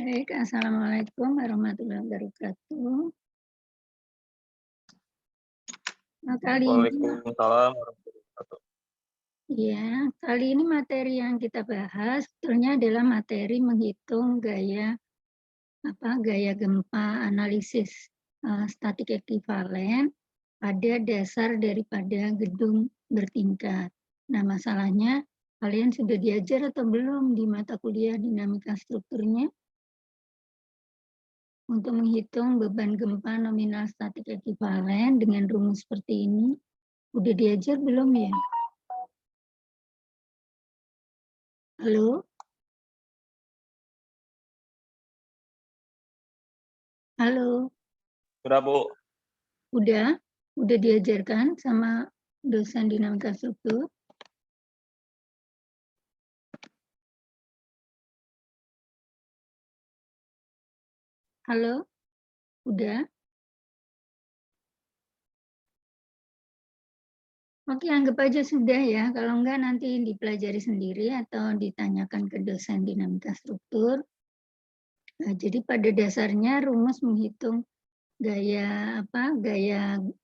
Baik, assalamualaikum warahmatullahi wabarakatuh. Nah, kali ini, Waalaikumsalam warahmatullahi wabarakatuh. ya, kali ini materi yang kita bahas sebetulnya adalah materi menghitung gaya gempa analisis statik ekuivalen pada dasar daripada gedung bertingkat. Nah, masalahnya kalian sudah diajar atau belum di mata kuliah dinamika strukturnya? Untuk menghitung beban gempa nominal statik ekuivalen dengan rumus seperti ini, udah diajar belum ya? Halo? Halo? Sudah, Bu. Udah? Udah diajarkan sama dosen dinamika struktur? Halo? Udah? Oke, anggap aja sudah ya. Kalau enggak nanti dipelajari sendiri atau ditanyakan ke dosen dinamika struktur. Nah, jadi pada dasarnya rumus menghitung gaya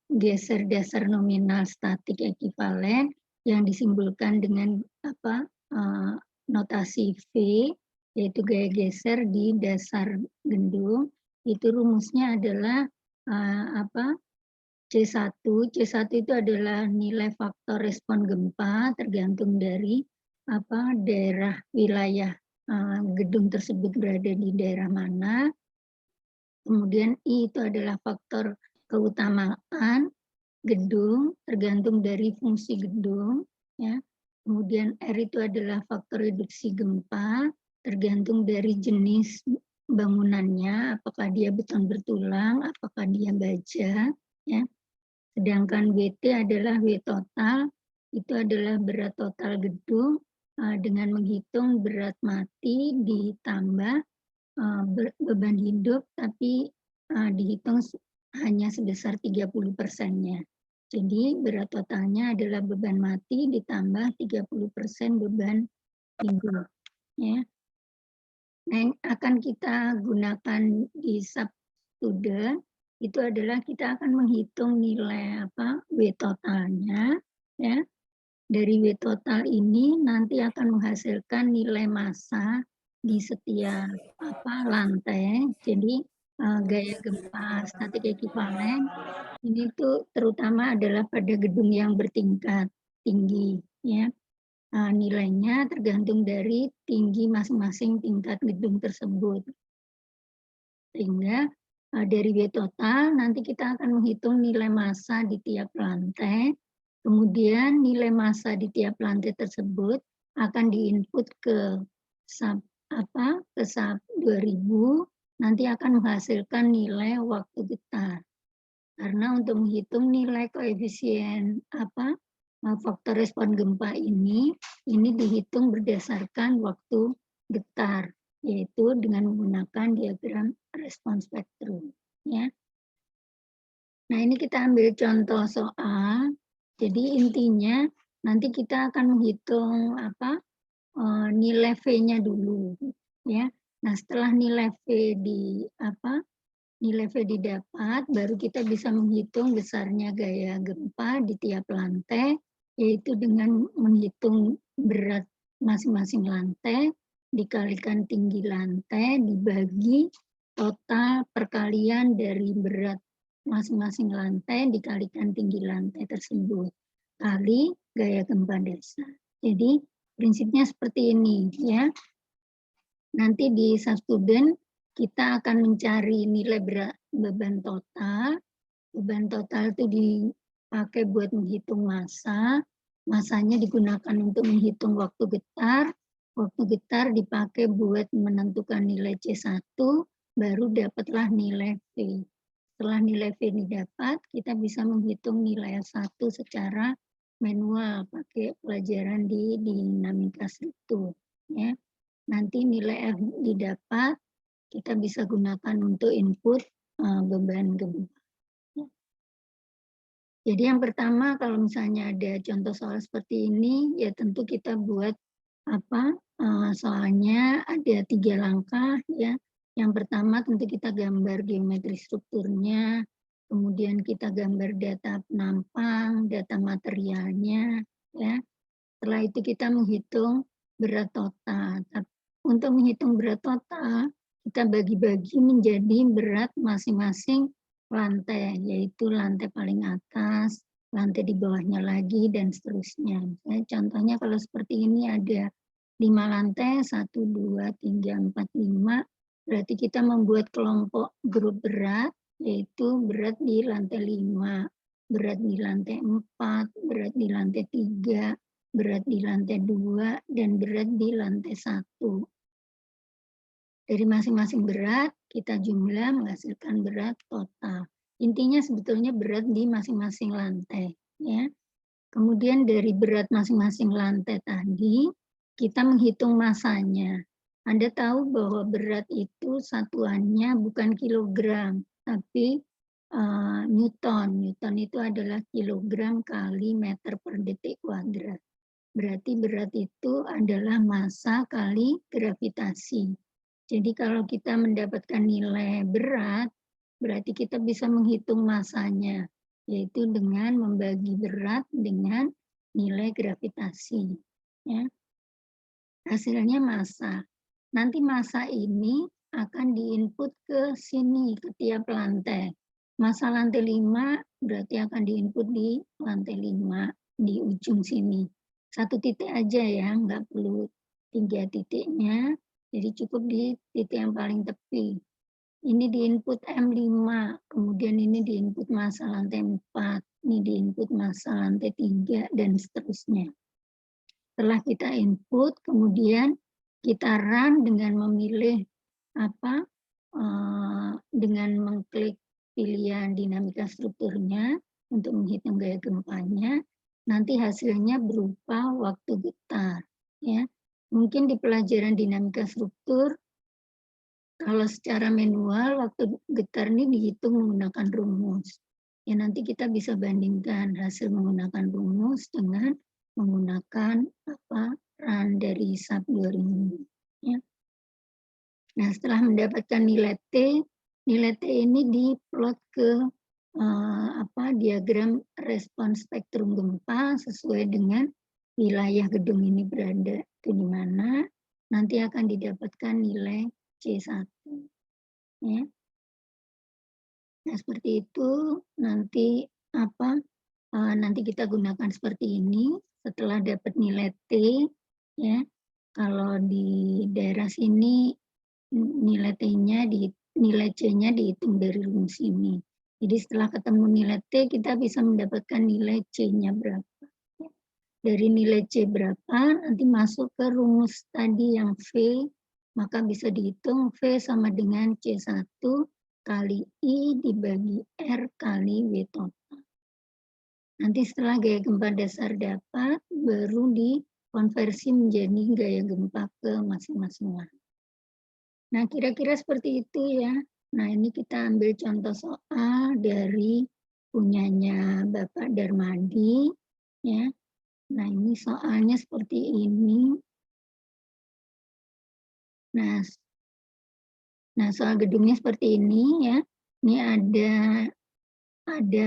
geser dasar nominal statik ekuivalen yang disimbolkan dengan notasi V, yaitu gaya geser di dasar gedung. Itu rumusnya adalah C1. C1 itu adalah nilai faktor respon gempa tergantung dari daerah wilayah gedung tersebut berada di daerah mana. Kemudian I itu adalah faktor keutamaan gedung tergantung dari fungsi gedung, ya. Kemudian R itu adalah faktor reduksi gempa tergantung dari jenis bangunannya, apakah dia beton bertulang, apakah dia baja, ya. Sedangkan WT adalah W total, itu adalah berat total gedung dengan menghitung berat mati ditambah beban hidup, tapi dihitung hanya sebesar 30%-nya. Jadi berat totalnya adalah beban mati ditambah 30% beban hidup. Ya. Nah, yang akan kita gunakan di substudent itu adalah kita akan menghitung nilai W totalnya. Ya. Dari W total ini nanti akan menghasilkan nilai massa di setiap lantai. Jadi gaya gempa statik ekuivalen ini tuh terutama adalah pada gedung yang bertingkat tinggi, ya. Nilainya tergantung dari tinggi masing-masing tingkat gedung tersebut. Sehingga dari W total nanti kita akan menghitung nilai massa di tiap lantai. Kemudian nilai massa di tiap lantai tersebut akan diinput ke SAP 2000, nanti akan menghasilkan nilai waktu getar. Karena untuk menghitung nilai koefisien faktor respon gempa ini dihitung berdasarkan waktu getar, yaitu dengan menggunakan diagram respon spektrum. Ya. Nah, ini kita ambil contoh soal. Jadi intinya nanti kita akan menghitung nilai V-nya dulu, ya. Nah, setelah nilai V didapat, baru kita bisa menghitung besarnya gaya gempa di tiap lantai, yaitu dengan menghitung berat masing-masing lantai dikalikan tinggi lantai dibagi total perkalian dari berat masing-masing lantai dikalikan tinggi lantai tersebut kali gaya gempa dasar. Jadi prinsipnya seperti ini, ya. Nanti di substudent kita akan mencari nilai beban total. Beban total itu dipakai buat menghitung massa. Massanya digunakan untuk menghitung waktu getar. Waktu getar dipakai buat menentukan nilai C1, baru dapatlah nilai V. Setelah nilai V didapat, kita bisa menghitung nilai S1 secara manual pakai pelajaran di dinamika struktur. Ya. Nanti nilai F didapat, kita bisa gunakan untuk input beban gempa. Jadi yang pertama kalau misalnya ada contoh soal seperti ini, ya tentu kita buat soalnya ada 3 langkah, ya. Yang pertama tentu kita gambar geometri strukturnya, kemudian kita gambar data penampang, data materialnya, ya. Setelah itu kita menghitung berat total. Untuk menghitung berat total, kita bagi-bagi menjadi berat masing-masing lantai, yaitu lantai paling atas, lantai di bawahnya lagi, dan seterusnya. Misalnya, contohnya kalau seperti ini ada 5 lantai, 1, 2, 3, 4, 5, berarti kita membuat kelompok grup berat, yaitu berat di lantai 5, berat di lantai 4, berat di lantai 3, berat di lantai 2, dan berat di lantai 1. Dari masing-masing berat, kita jumlah menghasilkan berat total. Intinya sebetulnya berat di masing-masing lantai. Ya. Kemudian dari berat masing-masing lantai tadi, kita menghitung masanya. Anda tahu bahwa berat itu satuannya bukan kilogram, tapi Newton. Newton itu adalah kilogram kali meter per detik kuadrat. Berarti berat itu adalah massa kali gravitasi. Jadi kalau kita mendapatkan nilai berat, berarti kita bisa menghitung massanya, yaitu dengan membagi berat dengan nilai gravitasi. Ya. Hasilnya massa. Nanti massa ini akan diinput ke sini, ke tiap lantai. Massa lantai 5 berarti akan diinput di lantai 5, di ujung sini. Satu titik aja ya, nggak perlu 3 titiknya. Jadi cukup di titik yang paling tepi. Ini diinput M5, kemudian ini diinput massa lantai 4, ini diinput massa lantai 3, dan seterusnya. Setelah kita input, kemudian kita run dengan memilih dengan mengklik pilihan dinamika strukturnya untuk menghitung gaya gempanya, nanti hasilnya berupa waktu getar. Ya. Mungkin di pelajaran dinamika struktur, kalau secara manual waktu getar ini dihitung menggunakan rumus. Ya nanti kita bisa bandingkan hasil menggunakan rumus dengan menggunakan run dari SAP 2000. Ya. Nah setelah mendapatkan nilai T ini diplot ke diagram respons spektrum gempa sesuai dengan wilayah gedung ini berada itu di mana, nanti akan didapatkan nilai C1. Ya. Nah, seperti itu nanti nanti kita gunakan seperti ini setelah dapat nilai T, ya. Kalau di daerah sini nilai T-nya nilai C-nya dihitung dari rumus ini. Jadi setelah ketemu nilai T, kita bisa mendapatkan nilai C-nya berapa. Dari nilai C berapa, nanti masuk ke rumus tadi yang V, maka bisa dihitung V sama dengan C1 kali I dibagi R kali W total. Nanti setelah gaya gempa dasar dapat, baru dikonversi menjadi gaya gempa ke masing-masing lantai. Nah, kira-kira seperti itu ya. Nah, ini kita ambil contoh soal dari punyanya Bapak Darmadi. Ya. Nah, ini soalnya seperti ini. Nah, soal gedungnya seperti ini ya. Ini ada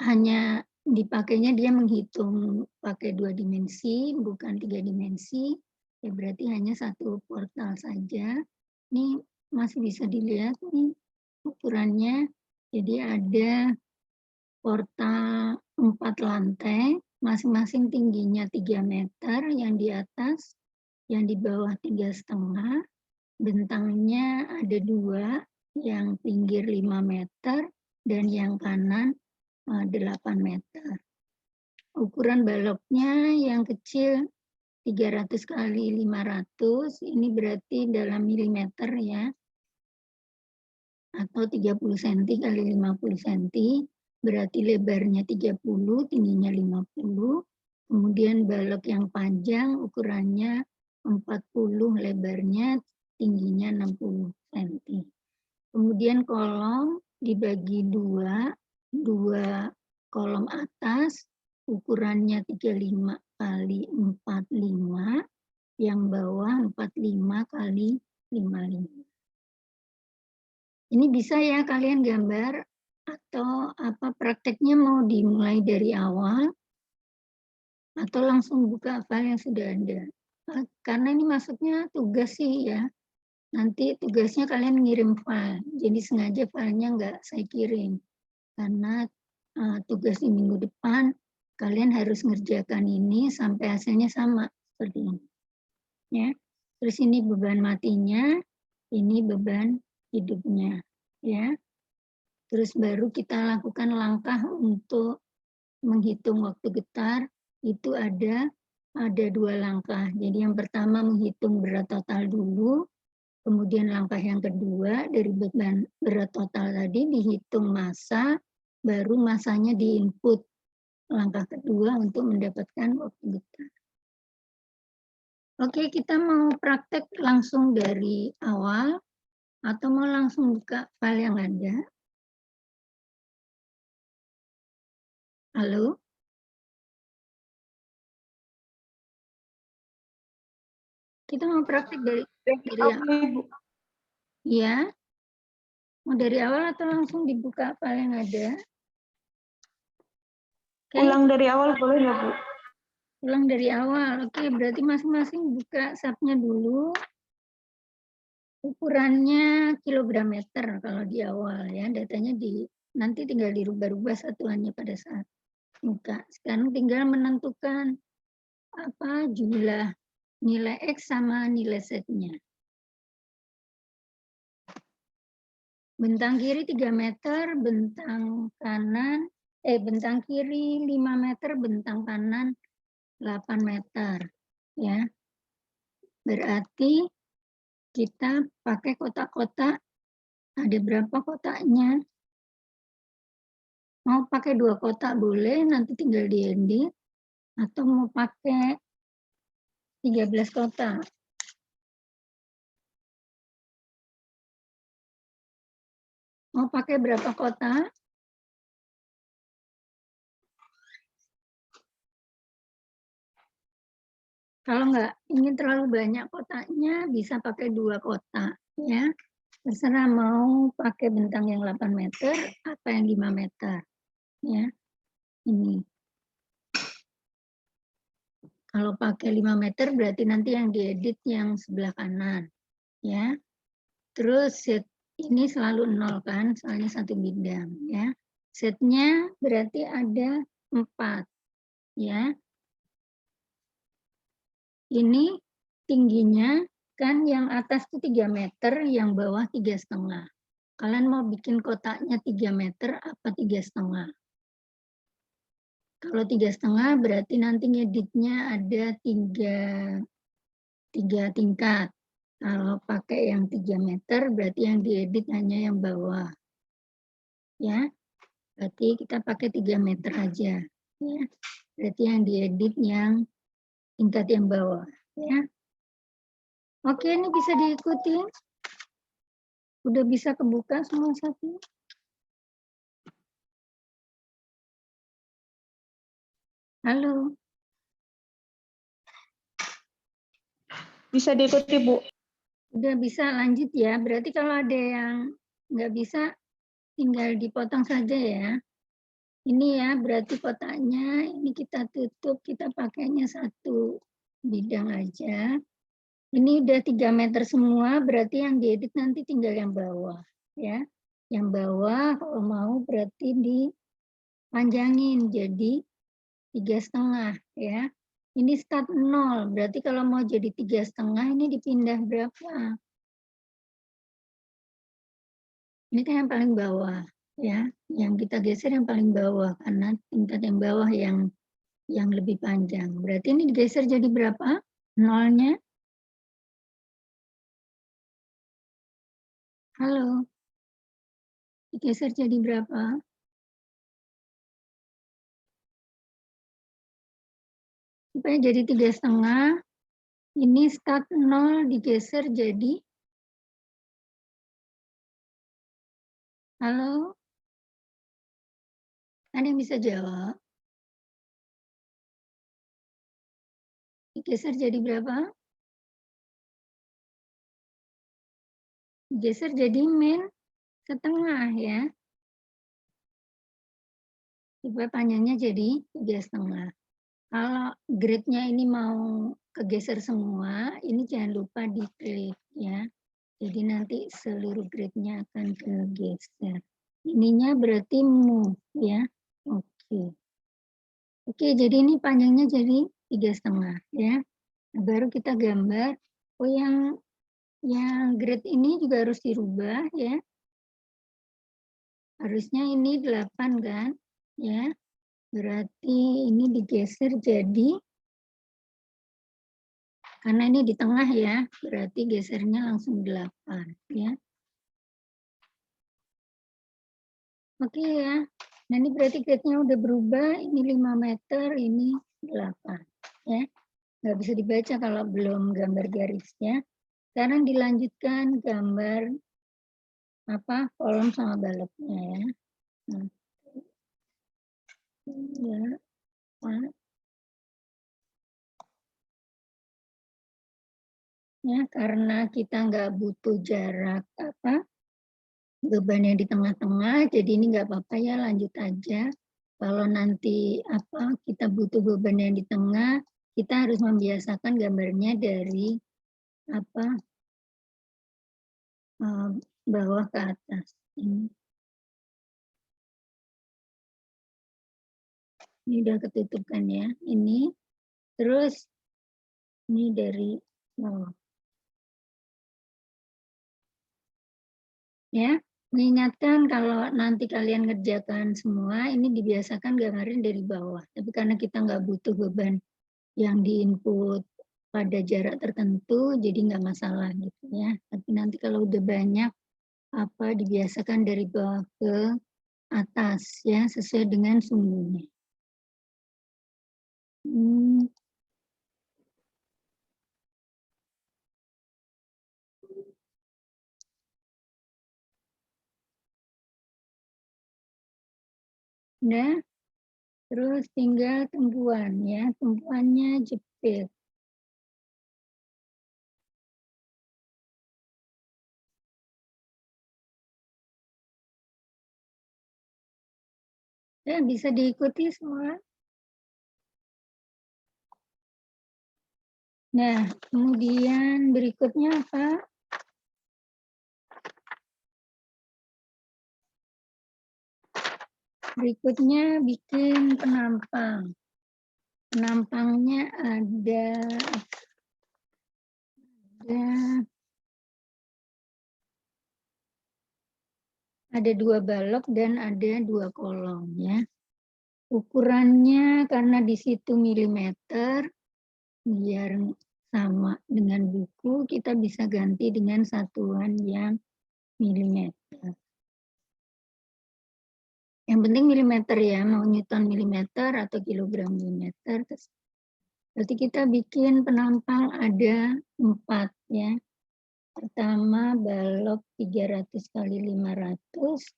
hanya dipakainya dia menghitung pakai 2 dimensi, bukan 3 dimensi. Ya berarti hanya satu portal saja. Ini masih bisa dilihat nih ukurannya. Jadi ada portal 4 lantai, masing-masing tingginya 3 meter, yang di atas, yang di bawah 3,5. Bentangnya ada 2, yang pinggir 5 meter, dan yang kanan 8 meter. Ukuran baloknya yang kecil 300 kali 500, ini berarti dalam milimeter ya, atau 30 cm kali 50 cm, berarti lebarnya 30, tingginya 50, kemudian balok yang panjang ukurannya 40, lebarnya, tingginya 60 cm. Kemudian kolom dibagi 2 kolom atas ukurannya 35 kali 45, yang bawah 45 kali 55. Ini bisa ya kalian gambar atau apa prakteknya mau dimulai dari awal atau langsung buka file yang sudah ada. Karena ini maksudnya tugas sih ya. Nanti tugasnya kalian ngirim file. Jadi sengaja filenya nggak saya kirim. Karena tugas di minggu depan kalian harus ngerjakan ini sampai hasilnya sama seperti ini. Ya. Terus ini beban matinya, ini beban hidupnya, ya. Terus baru kita lakukan langkah untuk menghitung waktu getar, itu ada 2 langkah. Jadi yang pertama menghitung berat total dulu, kemudian langkah yang kedua dari beban berat total tadi dihitung massa, baru massanya diinput langkah kedua untuk mendapatkan waktu getar. Oke, kita mau praktek langsung dari awal atau mau langsung buka file yang ada? Halo? Kita mau praktek dari Ibu. ya, mau dari awal atau langsung dibuka file yang ada? Oke. Ulang dari awal boleh ya, Bu? Ulang dari awal. Oke, berarti masing-masing buka SAP-nya dulu. Ukurannya kilogram meter kalau di awal ya, datanya nanti tinggal dirubah-rubah satuannya pada saat buka. Sekarang tinggal menentukan apa jumlah nilai X sama nilai Z-nya. Bentang kiri 3 meter, bentang kanan, bentang kiri 5 meter, bentang kanan 8 meter. Ya. Berarti kita pakai kotak-kotak, ada berapa kotaknya? Mau pakai 2 kotak boleh, nanti tinggal diedit, atau mau pakai 13 kotak. Mau pakai berapa kotak? Kalau nggak ingin terlalu banyak kotaknya, bisa pakai 2 kotak. Ya. Terserah mau pakai bentang yang 8 meter, apa yang 5 meter. Ya, ini. Kalau pakai 5 meter berarti nanti yang diedit yang sebelah kanan. Ya. Terus set ini selalu 0 kan, soalnya satu bidang. Ya. Setnya berarti ada 4. Ya. Ini tingginya kan yang atas itu 3 meter, yang bawah 3,5. Kalian mau bikin kotaknya 3 meter apa 3,5? Kalau 3,5 berarti nanti ngeditnya ada 3 tingkat. Kalau pakai yang 3 meter berarti yang diedit hanya yang bawah. Ya, berarti kita pakai 3 meter aja. Ya, berarti yang diedit yang tingkat yang bawah. Ya. Oke, ini bisa diikuti. Udah bisa kebuka semua satu. Halo. Bisa diikuti, Bu. Udah bisa lanjut ya. Berarti kalau ada yang nggak bisa, tinggal dipotong saja ya. Ini ya, berarti kotaknya ini kita tutup, kita pakainya satu bidang aja. Ini udah 3 meter semua, berarti yang diedit nanti tinggal yang bawah. Ya, yang bawah kalau mau berarti dipanjangin jadi 3,5 ya. Ini start 0, berarti kalau mau jadi 3,5 ini dipindah berapa? Ini kan yang paling bawah ya, yang kita geser yang paling bawah karena tingkat yang bawah yang lebih panjang. Berarti ini digeser jadi berapa? Nolnya? Halo. Digeser jadi berapa? Supaya jadi 3,5. Ini start 0 digeser jadi, halo? Ada yang bisa jawab? Digeser jadi berapa? Digeser jadi min setengah ya. Supaya panjangnya jadi 3,5. Kalau grid-nya ini mau kegeser semua, ini jangan lupa diklik ya. Jadi nanti seluruh grid-nya akan kegeser. Ininya berarti move ya. Oke. Oke, jadi ini panjangnya jadi 3,5 ya. Nah, baru kita gambar. Oh, yang grid ini juga harus dirubah ya. Harusnya ini 8 kan? Ya. Berarti ini digeser jadi, karena ini di tengah ya, berarti gesernya langsung 8 ya. Oke ya. Nah, ini berarti gridnya udah berubah, ini 5 meter, ini 8 ya. Nggak bisa dibaca kalau belum gambar garisnya. Sekarang dilanjutkan gambar kolom sama baloknya ya. Nah, ya, Pak. Ya, karena kita nggak butuh jarak beban yang di tengah-tengah, jadi ini nggak apa-apa ya, lanjut aja. Kalau nanti kita butuh beban yang di tengah, kita harus membiasakan gambarnya dari bawah ke atas. Ini udah ketutup kan ya, ini. Terus ini dari bawah. Ya, mengingatkan kalau nanti kalian ngerjakan semua, ini dibiasakan gambarin dari bawah. Tapi karena kita nggak butuh beban yang diinput pada jarak tertentu, jadi nggak masalah gitu ya. Tapi nanti kalau udah banyak, dibiasakan dari bawah ke atas ya, sesuai dengan sumbunya. Nah, terus tinggal tumpuan ya, tumpuannya jepit. Ya, bisa diikuti semua. Nah, kemudian berikutnya apa? Berikutnya bikin penampang. Penampangnya ada 2 balok dan ada 2 kolom ya. Ukurannya karena di situ milimeter, biar sama dengan buku, kita bisa ganti dengan satuan yang milimeter. Yang penting milimeter ya, mau newton milimeter atau kilogram milimeter. Berarti kita bikin penampang ada 4 ya. Pertama balok 300 kali 500,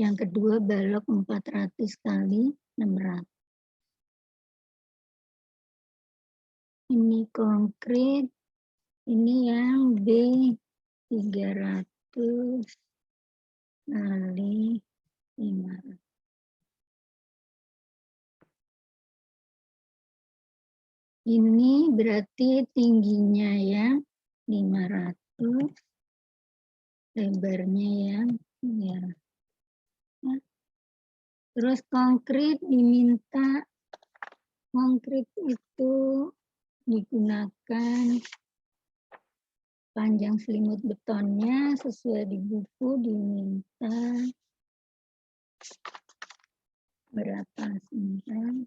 yang kedua balok 400 kali 600. Ini konkret, ini yang B 300 kali 500. Ini berarti tingginya ya 500, lebarnya yang ya. Terus konkret diminta, konkret itu digunakan panjang selimut betonnya sesuai di buku diminta berapa sebentar.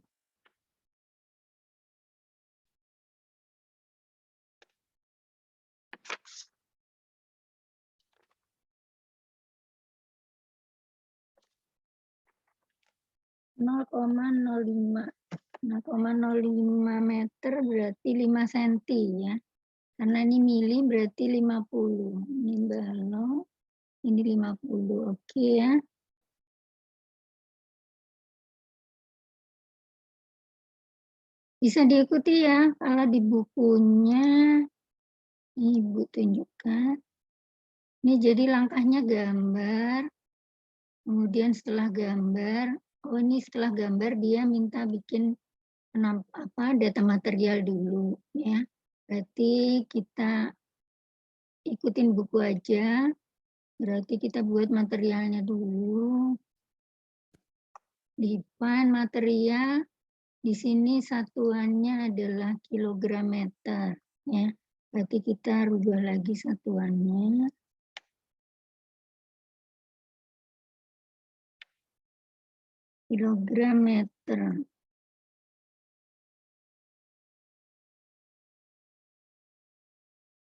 .05 meter berarti 5 cm ya. Karena ini mili berarti 50. Ini balok, ini 50. Oke ya. Bisa diikuti ya, kalau di bukunya Ibu tunjukkan. Ini jadi langkahnya gambar Kemudian setelah gambar, ini setelah gambar dia minta bikin data material dulu ya. Berarti kita ikutin buku aja. Berarti kita buat materialnya dulu. Define material. Di sini satuannya adalah kilogram meter ya. Berarti kita rubah lagi satuannya. Kilogram meter.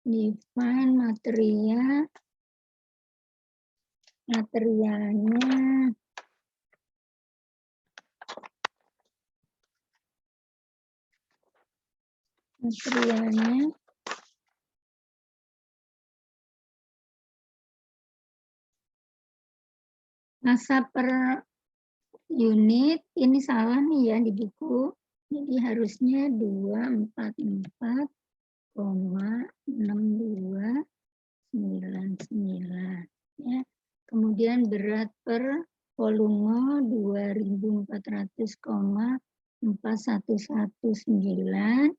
Define material. Materialnya massa per unit, ini salah nih ya di buku. Jadi harusnya 244,6299 ya. Kemudian berat per volume 2400,4119.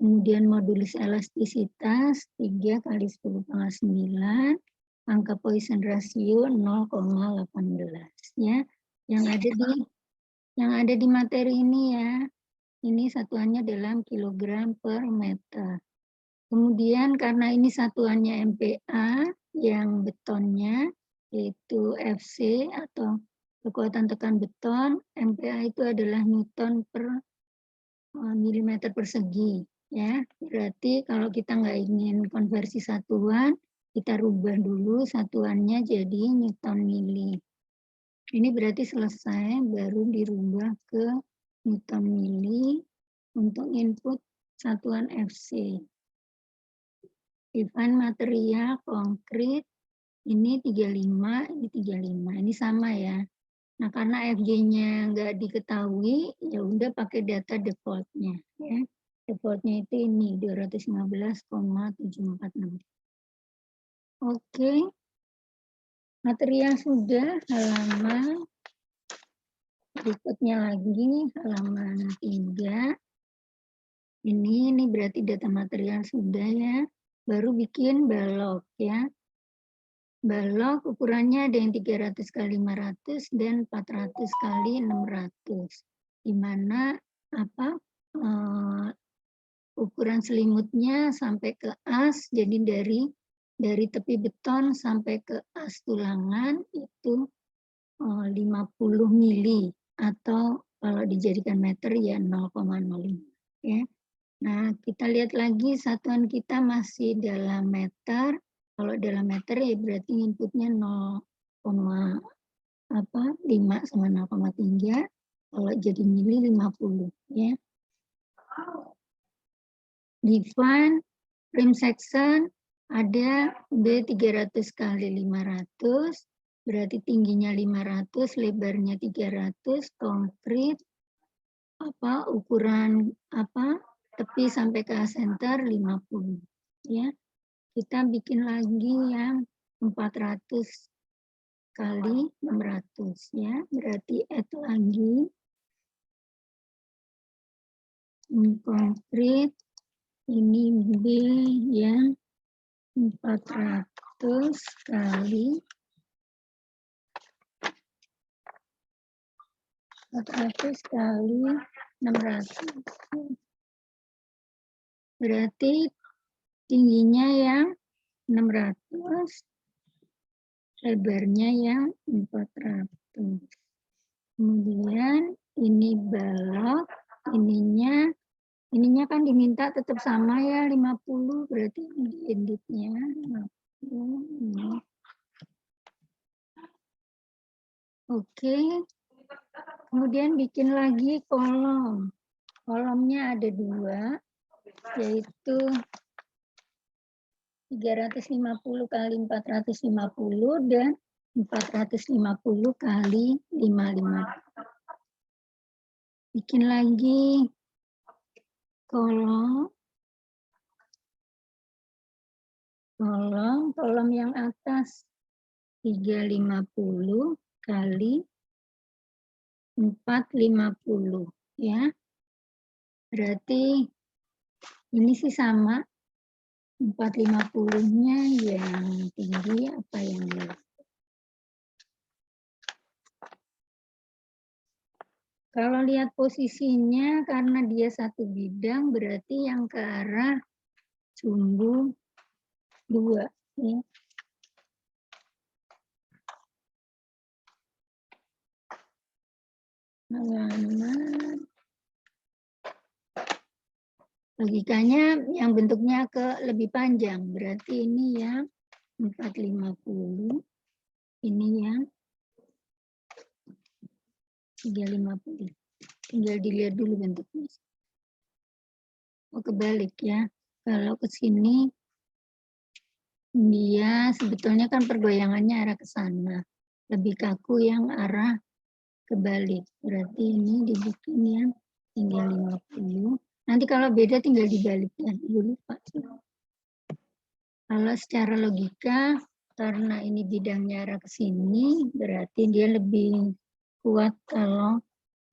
Kemudian modulus elastisitas 3 kali 10⁹. Angka Poisson ratio 0,18 ya. Yang ada di materi ini ya. Ini satuannya dalam kilogram per meter. Kemudian karena ini satuannya MPa, yang betonnya yaitu FC atau kekuatan tekan beton, MPa itu adalah Newton per milimeter persegi ya. Berarti kalau kita nggak ingin konversi satuan, kita rubah dulu satuannya jadi Newton mili. Ini berarti selesai, baru dirubah ke Newton mili untuk input satuan FC. Define material konkret, ini 35, ini 35, ini sama ya. Nah, karena FJ-nya nggak diketahui, ya udah pakai data default-nya. Ya. Default-nya itu ini, 215,746. Oke. Material sudah, halaman berikutnya lagi, halaman 3. Ini berarti data material sudah ya. Baru bikin balok ya. Balok ukurannya ada yang 300 kali 500 dan 400 kali 600. Di mana ukuran selimutnya sampai ke as, jadi dari tepi beton sampai ke as tulangan itu 50 mili atau kalau dijadikan meter ya 0,05 ya. Nah, kita lihat lagi satuan kita masih dalam meter. Kalau dalam meter ya berarti inputnya 0,5 sama 0,3. Kalau jadi mili 50 ya. Define frame section ada B 300 kali 500, berarti tingginya 500, lebarnya 300, konkret ukuran tepi sampai ke center 50 ya. Kita bikin lagi yang 400 kali 600 ya, berarti add lagi konkret ini B yang 400 kali 600. Berarti tingginya yang 600, lebarnya yang 400. Kemudian ini balok, ininya kan diminta tetap sama ya 50, berarti di editnya 50. Oke. Kemudian bikin lagi kolom. Kolomnya ada 2, yaitu 350 kali 450 dan 450 kali 55. Bikin lagi kolom yang atas 350 kali 450 ya. Berarti ini sih sama 450-nya yang tinggi apa yang rendah. Kalau lihat posisinya karena dia satu bidang berarti yang ke arah sumbu 2 ya. Halaman. Logikanya yang bentuknya ke lebih panjang, berarti ini yang 450, ini yang 350. Tinggal dilihat dulu bentuknya. Oh, kebalik ya. Kalau ke sini dia sebetulnya kan pergoyangannya arah ke sana. Lebih kaku yang arah kebalik. Berarti ini dibikin yang 350. Nanti kalau beda tinggal dibalik ya. Lupa. Kalau secara logika karena ini bidangnya arah ke sini, berarti dia lebih kuat kalau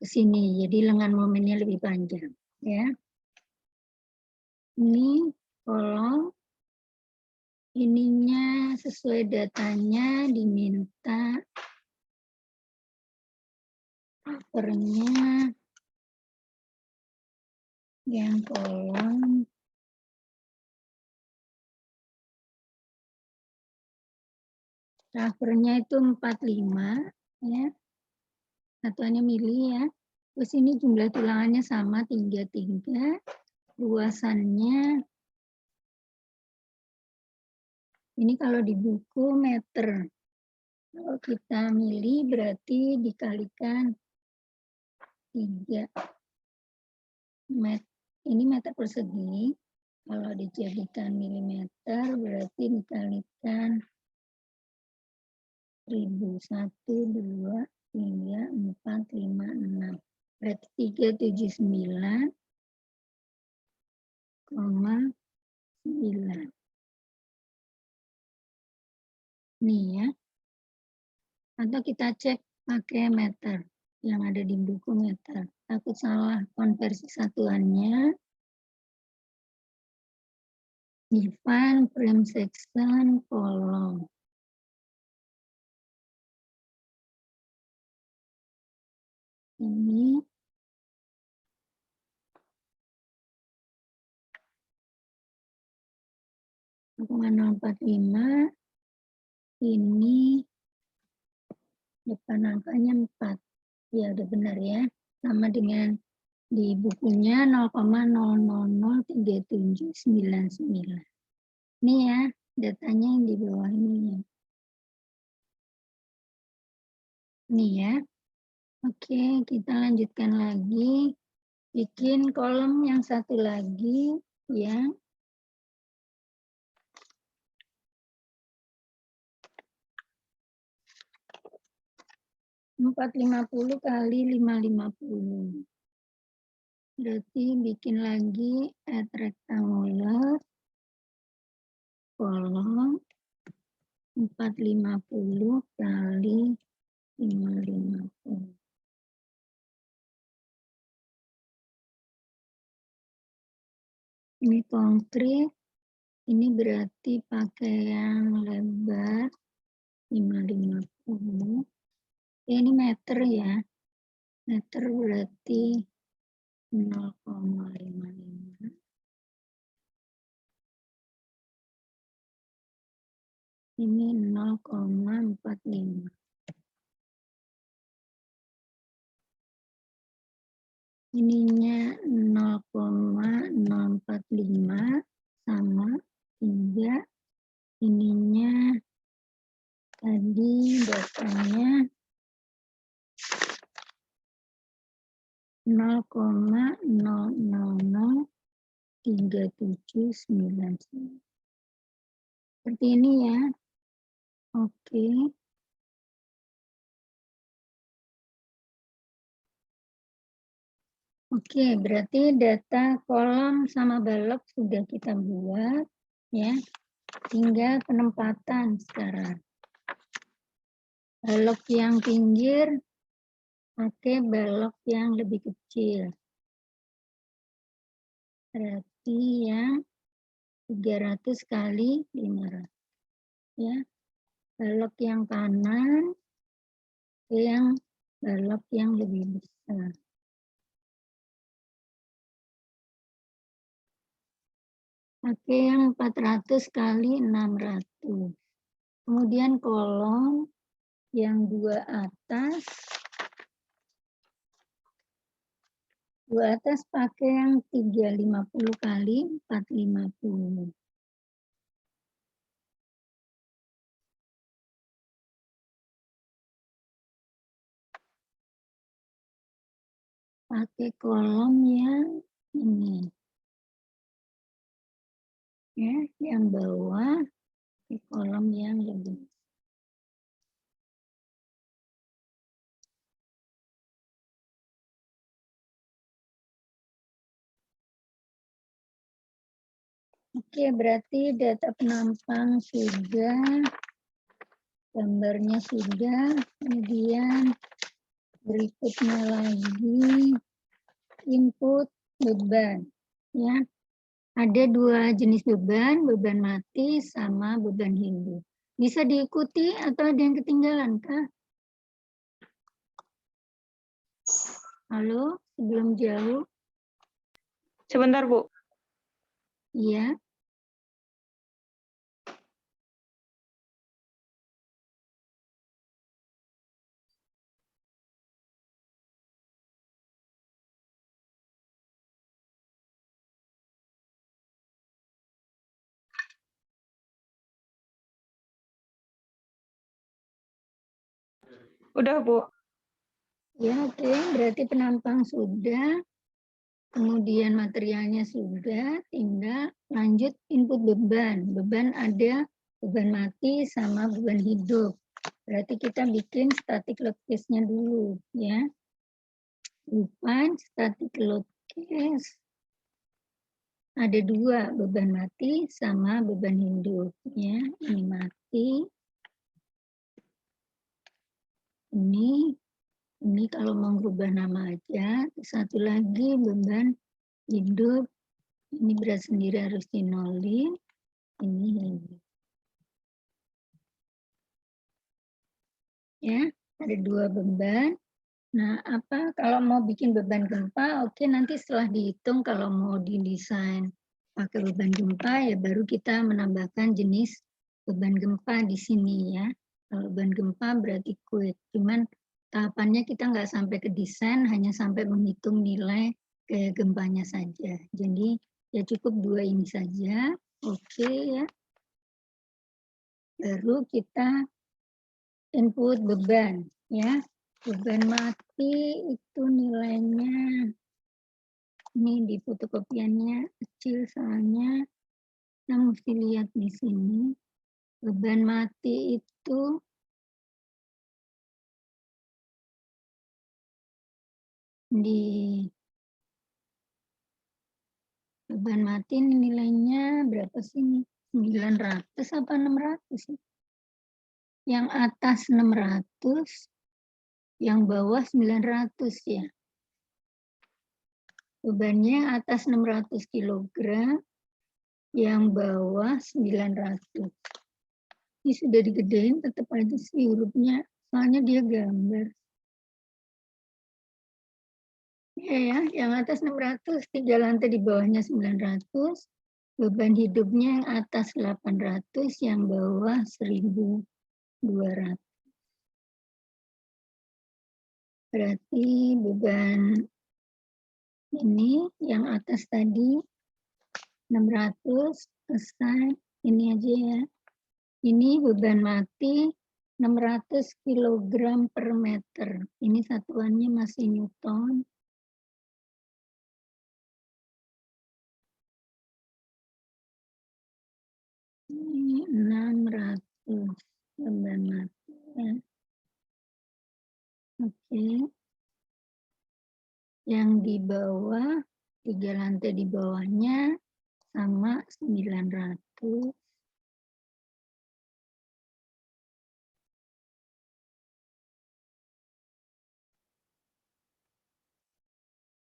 ke sini. Jadi lengan momennya lebih panjang, ya. Ini kolom ininya sesuai datanya diminta covernya yang kolom covernya itu 45 ya. Satuannya mili ya. Terus ini jumlah tulangannya sama 33. Luasannya ini kalau di buku meter. Kalau kita mili berarti dikalikan 3 meter. Ini meter persegi. Kalau dijadikan milimeter berarti dikalikan 1000. 1, 2, 3, 4, 5, 6. Berarti 379,9. Nih ya. Atau kita cek pakai meter. Yang ada di buku meter. Takut salah konversi satuannya. Given frame section kolom. Ini 0,045. Ini depan angkanya 4. Ya udah benar ya. Sama dengan di bukunya 0,0003799. Ini ya datanya yang di bawah ini ya. Ini ya. Oke, kita lanjutkan lagi. Bikin kolom yang satu lagi ya. Empat 450 kali 550. Berarti bikin lagi add rectangular kolom 450 kali 550. Ini konkret, ini berarti pakai yang lebar 550. Ya, ini meter ya. Meter berarti 0,55. Ini 0,45. Ininya 0,045 sama 3. Ininya tadi datanya 0,0003799. Seperti ini ya. Oke. Oke, berarti data kolom sama balok sudah kita buat ya. Tinggal penempatan sekarang. Balok yang pinggir, pakai balok yang lebih kecil. Berarti yang 300 kali 500. Ya. Balok yang kanan, yang balok yang lebih besar. Pakai yang 400 kali 600. Kemudian kolom yang dua atas pakai yang 350 kali 450. Pakai kolom yang ini. Ya, yang bawah di kolom yang lebih. Oke, berarti data penampang sudah, gambarnya sudah, kemudian berikutnya lagi input beban. Ya, ada dua jenis beban, beban mati sama beban hidup. Bisa diikuti atau ada yang ketinggalan kah? Halo, sebelum jauh. Sebentar, Bu. Iya. Udah, Bu. Ya, oke. Berarti penampang sudah, kemudian materialnya sudah, tinggal lanjut input beban. Beban ada beban mati sama beban hidup. Berarti kita bikin static load case-nya dulu, ya. Depan static load case ada dua, beban mati sama beban hidup, ya. Ini mati. Ini kalau mau berubah nama aja. Satu lagi beban hidup. Ini berat sendiri harus dinolin. Ini hidup. Ya, ada dua beban. Nah, apa kalau mau bikin beban gempa? Oke, nanti setelah dihitung kalau mau didesain pakai beban gempa ya baru kita menambahkan jenis beban gempa di sini ya. Kalau beban gempa berarti quit. Cuman tahapannya kita nggak sampai ke desain, hanya sampai menghitung nilai ke gempanya saja. Jadi ya cukup dua ini saja. Oke ya. Baru kita input beban ya. Beban mati itu nilainya ini di fotokopiannya kecil soalnya kita mesti lihat di sini. Beban mati itu di beban mati nilainya berapa sih ini? 900 apa 600 sih? Yang atas 600, yang bawah 900 ya. Bebannya atas 600 kg, yang bawah 900. Ini sudah digedein tetap aja sih hurufnya, soalnya dia gambar. Ya, yang atas 600, 3 lantai di bawahnya 900, beban hidupnya yang atas 800, yang bawah 1.200. Berarti beban ini yang atas tadi 600, selesai. Ini aja ya. Ini beban mati 600 kg per meter. Ini satuannya masih Newton. Ini 600 beban mati. Ya. Oke. Yang di bawah, 3 lantai di bawahnya sama 900.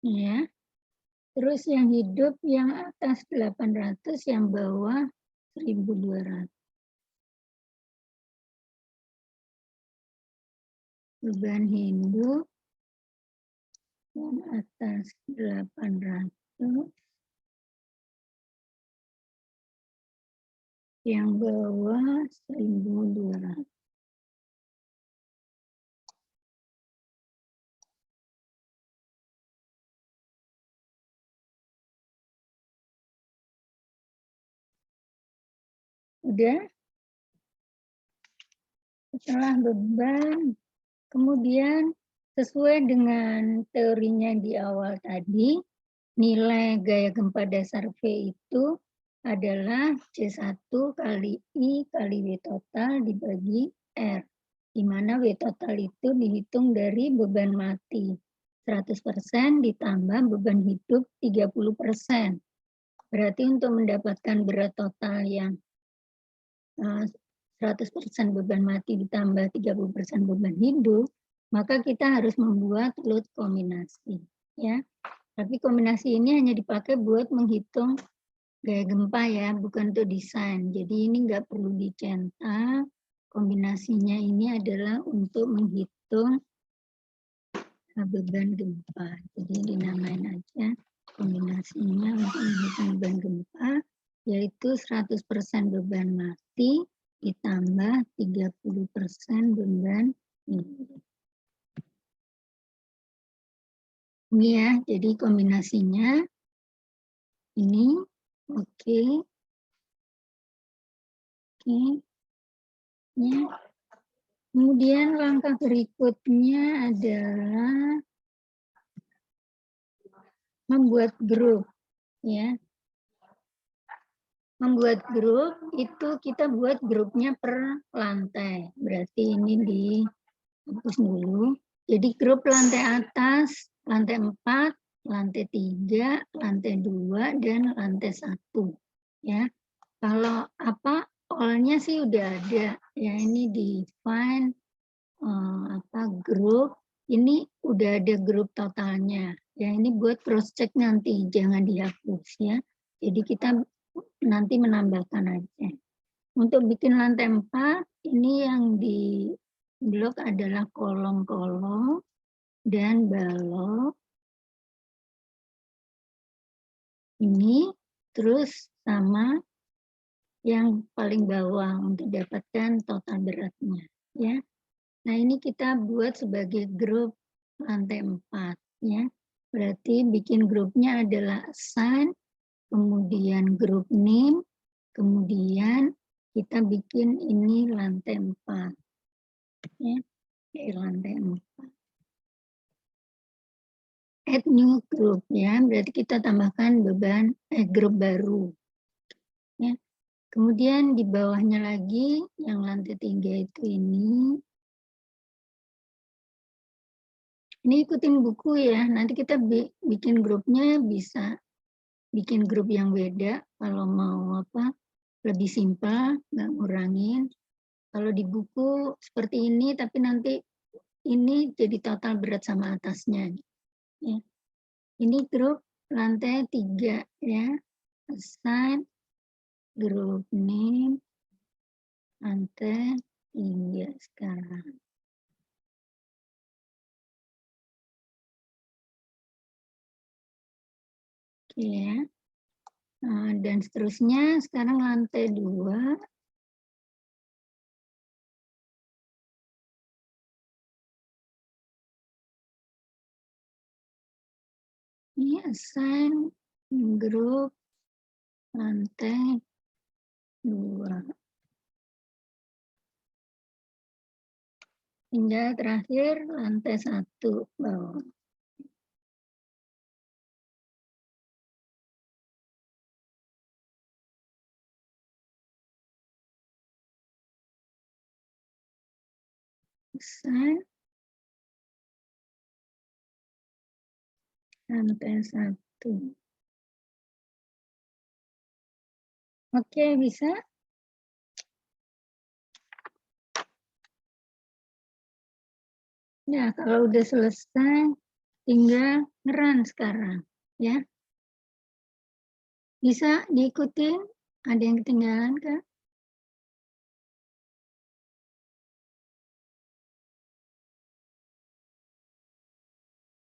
Ya. Terus yang hidup yang atas 800, yang bawah 1.200. Beban hidup yang atas 800, yang bawah 1.200. Udah? Setelah beban, kemudian sesuai dengan teorinya di awal tadi, nilai gaya gempa dasar V itu adalah C1 kali I kali W total dibagi R, di mana W total itu dihitung dari beban mati 100% ditambah beban hidup 30%. Berarti untuk mendapatkan berat total yang 100% beban mati ditambah 30% beban hidup, maka kita harus membuat load kombinasi. Ya. Tapi kombinasi ini hanya dipakai buat menghitung gaya gempa ya, bukan untuk desain. Jadi ini nggak perlu dicetak. Kombinasinya ini adalah untuk menghitung beban gempa. Jadi dinamain aja kombinasinya untuk menghitung beban gempa, yaitu 100% beban mati ditambah 30% beban hidup. Ini ya, jadi kombinasinya ini, oke. Ya. Kemudian langkah berikutnya adalah membuat grup, ya. Membuat grup itu kita buat grupnya per lantai. Berarti ini dihapus dulu. Jadi grup lantai atas, lantai 4, lantai 3, lantai 2, dan lantai 1. Ya. Kalau apa all-nya sih udah ada. Ya, ini define grup. Ini udah ada grup totalnya. Ya, ini buat cross check nanti, jangan dihapus ya. Jadi kita nanti menambahkan aja. Untuk bikin lantai 4, ini yang di blok adalah kolom-kolom dan balok. Ini terus sama yang paling bawah untuk dapatkan total beratnya. Ya. Nah ini kita buat sebagai grup lantai 4. Ya. Berarti bikin grupnya adalah assign, kemudian grup name, kemudian kita bikin ini lantai 4. Ya, lantai 4. Add new group ya, berarti kita tambahkan beban grup baru. Ya. Kemudian di bawahnya lagi yang lantai 3 itu ini. Ini ikutin buku ya, nanti kita bikin grupnya bisa bikin grup yang beda kalau mau lebih simpel, nggak ngurangin. Kalau di buku seperti ini, tapi nanti ini jadi total berat sama atasnya. Ya. Ini grup lantai 3 ya. Assign grup name lantai 3 sekarang. Oke ya. Nah, dan seterusnya sekarang lantai 2. Ini assign grup lantai 2. Hingga terakhir lantai 1 bawah. Assign lantai 1. Oke, bisa? Ya, kalau udah selesai, tinggal Ngeran sekarang, ya. Bisa diikuti? Ada yang ketinggalan, Kak?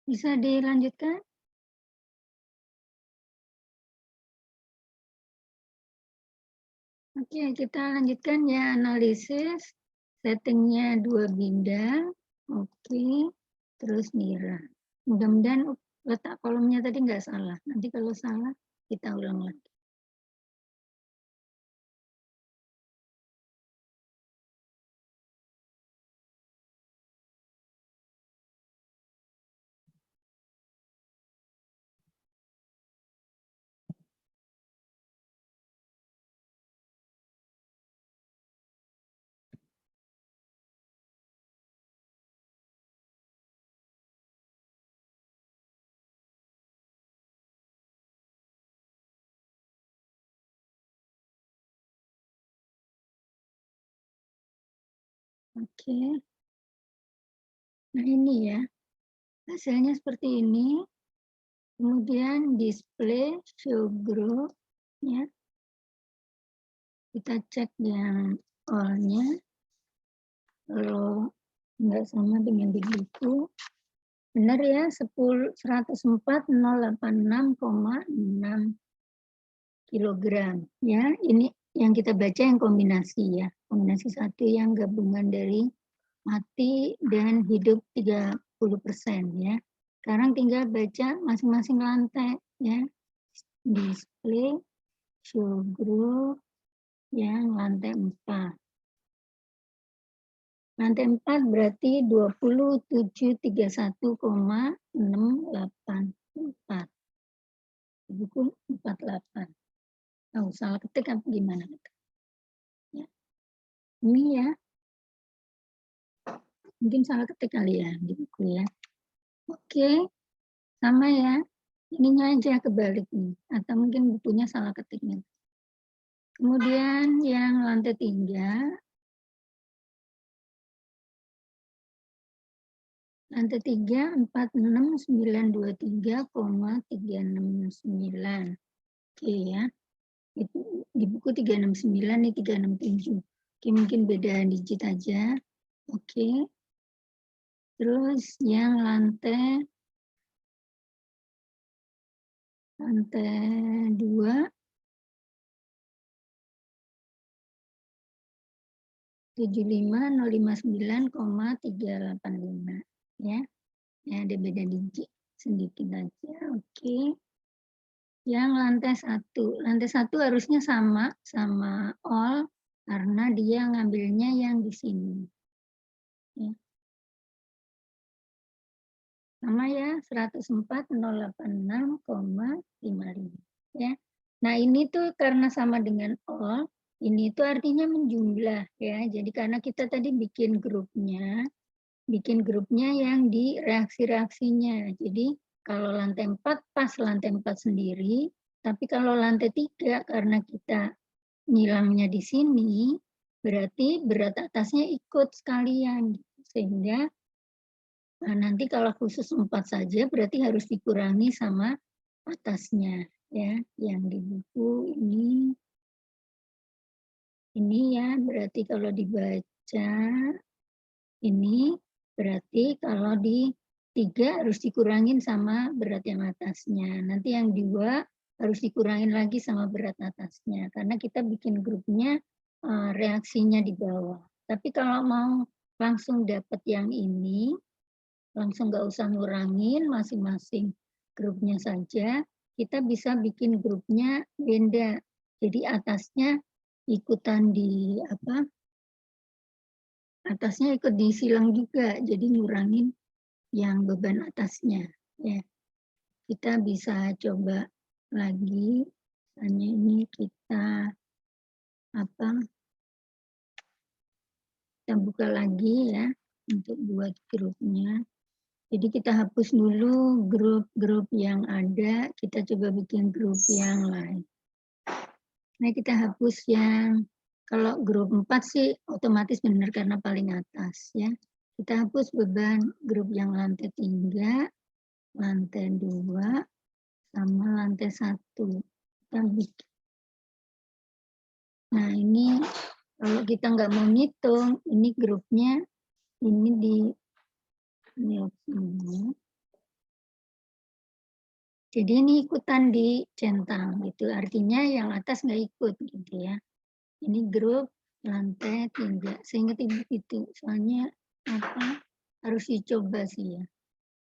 Bisa dilanjutkan? Oke, kita lanjutkan ya analisis. Settingnya 2 bidang. Oke, terus Mira. Mudah-mudahan letak kolomnya tadi nggak salah. Nanti kalau salah, kita ulang lagi. Oke. Nah ini ya, hasilnya seperti ini. Kemudian display show group, ya. Kita cek yang all-nya. Kalau nggak sama dengan di buku, benar ya, 104.086,6 kilogram. Ya, ini yang kita baca yang kombinasi ya. Kombinasi satu yang gabungan dari mati dan hidup 30% ya. Sekarang tinggal baca masing-masing lantai ya. Display show group yang lantai 4. Lantai 4 berarti 2731,684. Buku 48. Oh, salah ketik apa gimana? Ya. Ini ya. Mungkin salah ketik kali ya di buku ya. Oke, sama ya. Ininya aja kebalik nih. Atau mungkin bukunya salah ketiknya. Kemudian yang lantai 3. Lantai 3, 46923,369. Oke ya. Itu di buku 369, ini 367. Oke, mungkin beda digit aja. Oke. Terus yang lantai 2, 75.059,385 ya. Ya, ada beda digit sedikit aja. Oke. Yang lantai 1. Lantai 1 harusnya sama all karena dia ngambilnya yang di sini. Ya. Sama ya, 104.086,55 ya. Nah, ini tuh karena sama dengan all, ini tuh artinya menjumlah ya. Jadi karena kita tadi bikin grupnya yang di reaksi-reaksinya. Jadi kalau lantai 4 pas lantai 4 sendiri, tapi kalau lantai 3 karena kita ngilangnya di sini, berarti berat atasnya ikut sekalian. Sehingga nanti kalau khusus 4 saja berarti harus dikurangi sama atasnya ya. Yang di buku ini ya, berarti kalau dibaca ini berarti kalau di 3 harus dikurangin sama berat yang atasnya. Nanti yang 2 harus dikurangin lagi sama berat atasnya. Karena kita bikin grupnya reaksinya di bawah. Tapi kalau mau langsung dapat yang ini, langsung nggak usah ngurangin masing-masing grupnya saja, kita bisa bikin grupnya beda. Jadi atasnya ikutan di apa? Atasnya ikut disilang juga, jadi ngurangin yang beban atasnya. Ya, kita bisa coba lagi. Misalnya ini kita kita buka lagi ya untuk buat grupnya. Jadi kita hapus dulu grup-grup yang ada, kita coba bikin grup yang lain. Nah, kita hapus yang kalau grup 4 sih otomatis benar karena paling atas ya. Kita hapus beban grup yang lantai 3 lantai 2 sama lantai 1. Kita bikin. Nah, ini kalau kita nggak mau ngitung, ini grupnya ini di sini. Jadi ini ikutan dicentang gitu. Artinya yang atas nggak ikut gitu ya. Ini grup lantai 3. Seingat ibu itu. Soalnya apa? Harus dicoba sih ya.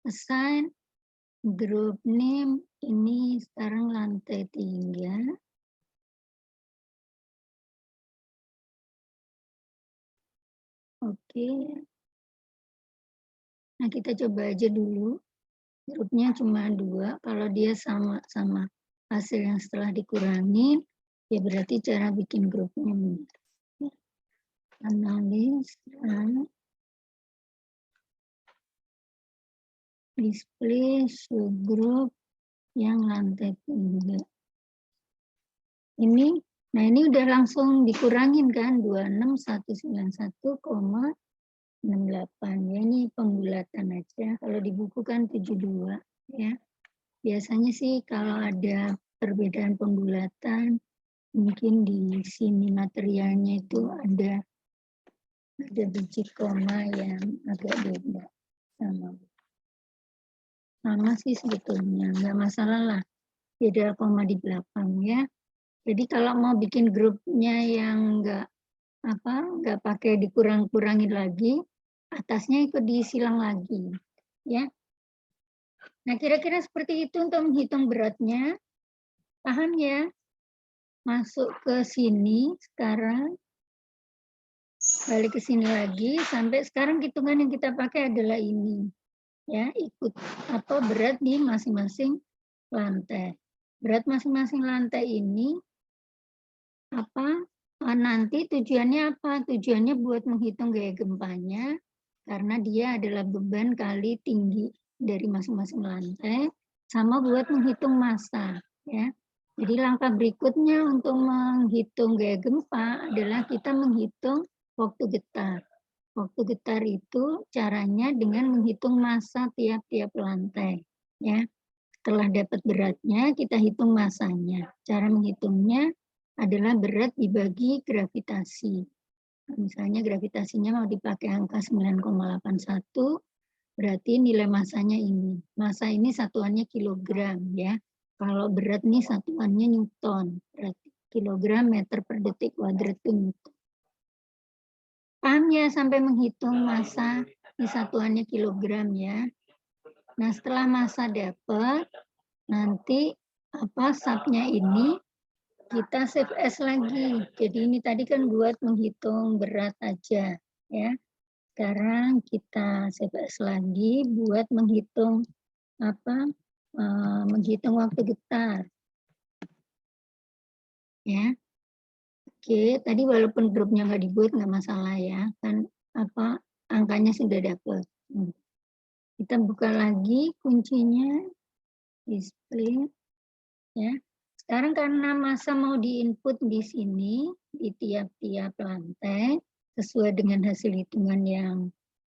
Assign grup name ini sekarang lantai 3. Oke. Nah, kita coba aja dulu. Grupnya cuma 2. Kalau dia sama hasil yang setelah dikurangi, ya berarti cara bikin grupnya benar. Analis dan display subgroup yang lantai 3. Ini, nah ini udah langsung dikurangin kan, 26191,68. Ya, ini pembulatan aja. Kalau di buku kan 72 ya. Biasanya sih kalau ada perbedaan pembulatan, mungkin di sini materialnya itu ada biji koma yang agak beda sama sih sebetulnya, nggak masalah lah, beda koma di belakang ya. Jadi kalau mau bikin grupnya yang nggak pakai dikurang-kurangin lagi, atasnya ikut disilang lagi ya. Nah, kira-kira seperti itu untuk menghitung beratnya. Paham ya? Masuk ke sini sekarang. Balik ke sini lagi, sampai sekarang hitungan yang kita pakai adalah ini. Ya, ikut atau berat di masing-masing lantai. Berat masing-masing lantai ini nanti tujuannya apa? Tujuannya buat menghitung gaya gempanya, karena dia adalah beban kali tinggi dari masing-masing lantai, sama buat menghitung massa. Ya. Jadi langkah berikutnya untuk menghitung gaya gempa adalah kita menghitung waktu getar. Waktu getar itu caranya dengan menghitung massa tiap-tiap lantai. Ya. Setelah dapat beratnya, kita hitung massanya. Cara menghitungnya adalah berat dibagi gravitasi. Misalnya gravitasinya mau dipakai angka 9,81, berarti nilai massanya ini. Massa ini satuannya kilogram ya. Kalau berat nih satuannya newton, berarti kilogram meter per detik kuadrat itu newton. Paham ya sampai menghitung massa di satuannya kilogram ya. Nah, setelah massa dapat, nanti subnya ini kita save as lagi. Jadi ini tadi kan buat menghitung berat aja ya. Sekarang kita save as lagi buat menghitung menghitung waktu getar. Ya. Oke, tadi walaupun grupnya nggak dibuat nggak masalah ya. Kan angkanya sudah dapat. Kita buka lagi kuncinya display ya. Sekarang karena massa mau diinput di sini di tiap-tiap lantai sesuai dengan hasil hitungan yang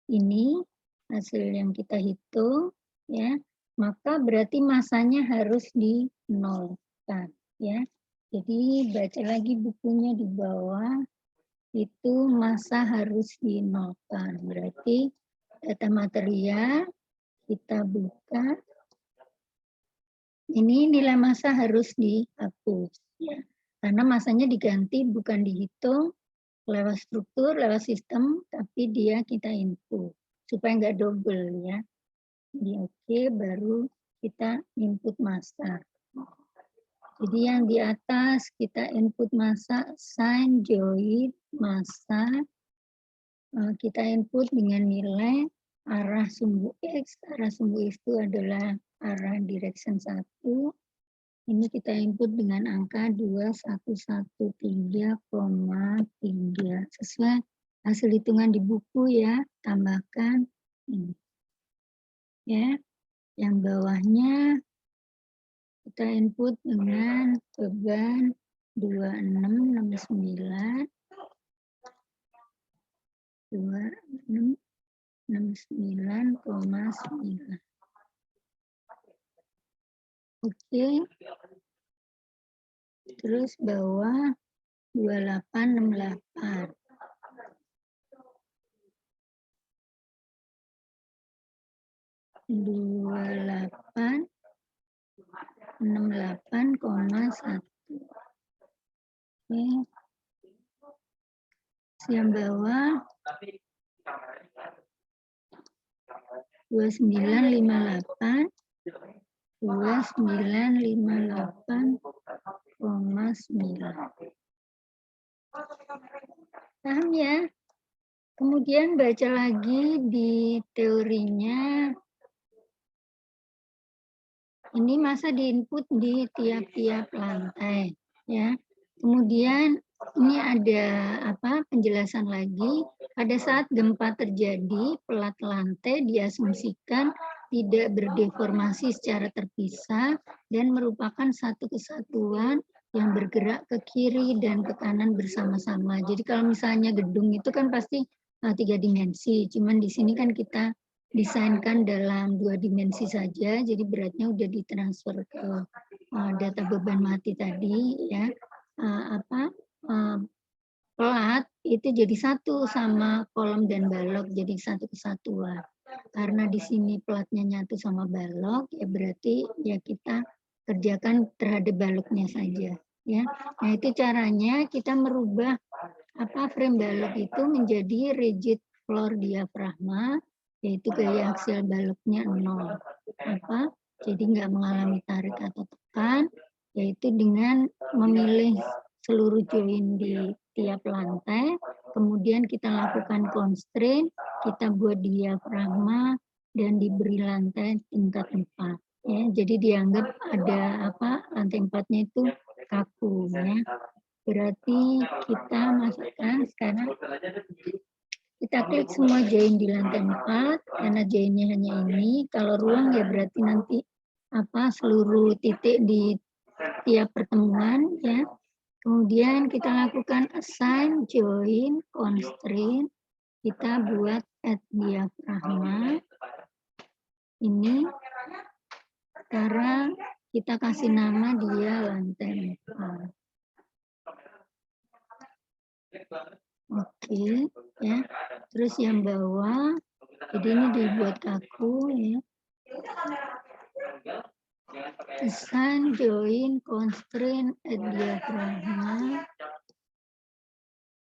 ini, hasil yang kita hitung ya, maka berarti massanya harus dinolkan ya. Jadi baca lagi bukunya di bawah, itu massa harus dinolkan. Berarti data material kita buka. Ini nilai massa harus dihapus ya. Karena massanya diganti bukan dihitung lewat struktur, lewat sistem, tapi dia kita input supaya nggak double ya. Jadi oke, baru kita input massa. Jadi yang di atas kita input massa, assign join massa, kita input dengan nilai arah sumbu X. Arah sumbu X itu adalah arah direction 1. Ini kita input dengan angka 2113,3 sesuai hasil hitungan di buku ya, tambahkan ini. Ya. Yang bawahnya kita input dengan beban 2669 2669,9. Oke. Terus bawah 2868. Dua 68,1. Oke. Yang bawah 2958. 2958,9. Paham ya? Kemudian baca lagi di teorinya. Ini masa diinput di tiap-tiap lantai, ya. Kemudian ini ada penjelasan lagi. Pada saat gempa terjadi, pelat lantai diasumsikan tidak berdeformasi secara terpisah dan merupakan satu kesatuan yang bergerak ke kiri dan ke kanan bersama-sama. Jadi kalau misalnya gedung itu kan pasti 3 dimensi, cuman di sini kan kita desainkan dalam 2 dimensi saja, jadi beratnya udah ditransfer ke data beban mati tadi, ya. Pelat itu jadi satu sama kolom dan balok, jadi satu kesatuan. Karena di sini pelatnya nyatu sama balok, ya berarti ya kita kerjakan terhadap baloknya saja, ya. Nah itu caranya kita merubah frame balok itu menjadi rigid floor diafragma, yaitu gaya aksial baloknya 0. Jadi nggak mengalami tarik atau tekan, yaitu dengan memilih seluruh join di tiap lantai, kemudian kita lakukan constraint, kita buat diafragma, dan diberi lantai tingkat 4. Ya, jadi dianggap ada lantai 4-nya itu kaku, ya. Berarti kita masukkan sekarang, kita klik semua join di lantai 4, karena joinnya hanya ini. Kalau ruang ya berarti nanti seluruh titik di tiap pertemuan, ya. Kemudian kita lakukan assign, join, constraint. Kita buat add diafragma. Ini sekarang kita kasih nama dia lantai 4. Oke, ya. Terus yang bawah, jadi ini dibuat kaku, ya. Assign, join, constraint, add diafragma.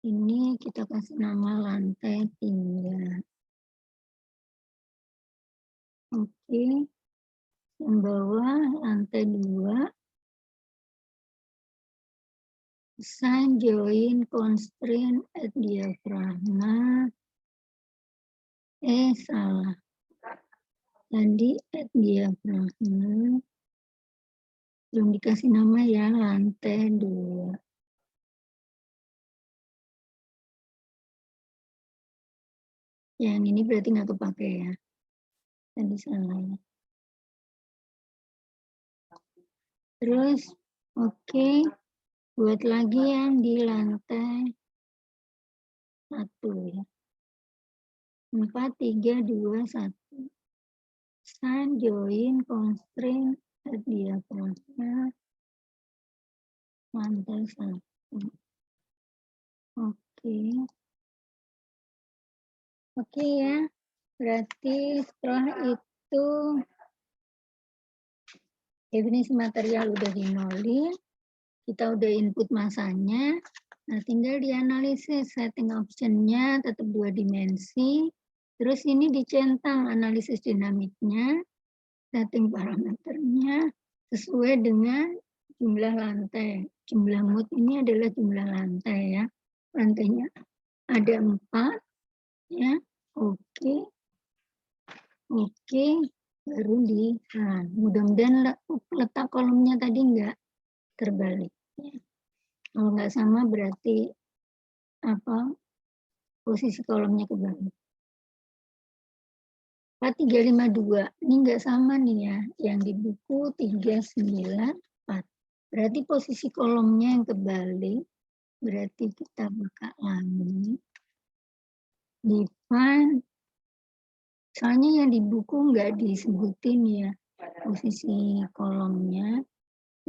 Ini kita kasih nama lantai 3. Oke. Yang bawah lantai 2. Assign, join, constraint, add diafragma. Salah. Tadi add diafragma. Belum dikasih nama ya, lantai 2. Yang ini berarti nggak kepake ya. Tadi salah. Terus, oke. Buat lagi yang di lantai 1 ya. 4, 3, 2, 1. Assign, join, constraint, add diafragma. Lantai 1. Oke. Oke ya. Berarti setelah itu definisi material udah dinolin. Kita udah input masanya. Nah, tinggal dianalisis setting option-nya tetap 2 dimensi. Terus ini dicentang analisis dinamiknya, setting parameternya sesuai dengan jumlah lantai. Jumlah mood ini adalah jumlah lantai ya. Lantainya ada 4 ya. Oke. Oke, baru di run. Mudah-mudahan letak kolomnya tadi enggak terbalik. Kalau nggak sama berarti posisi kolomnya kebalik. 4352 ini nggak sama nih ya, yang di buku 394. Berarti posisi kolomnya yang kebalik. Berarti kita buka lagi. Define. Soalnya yang di buku nggak disebutin ya posisi kolomnya.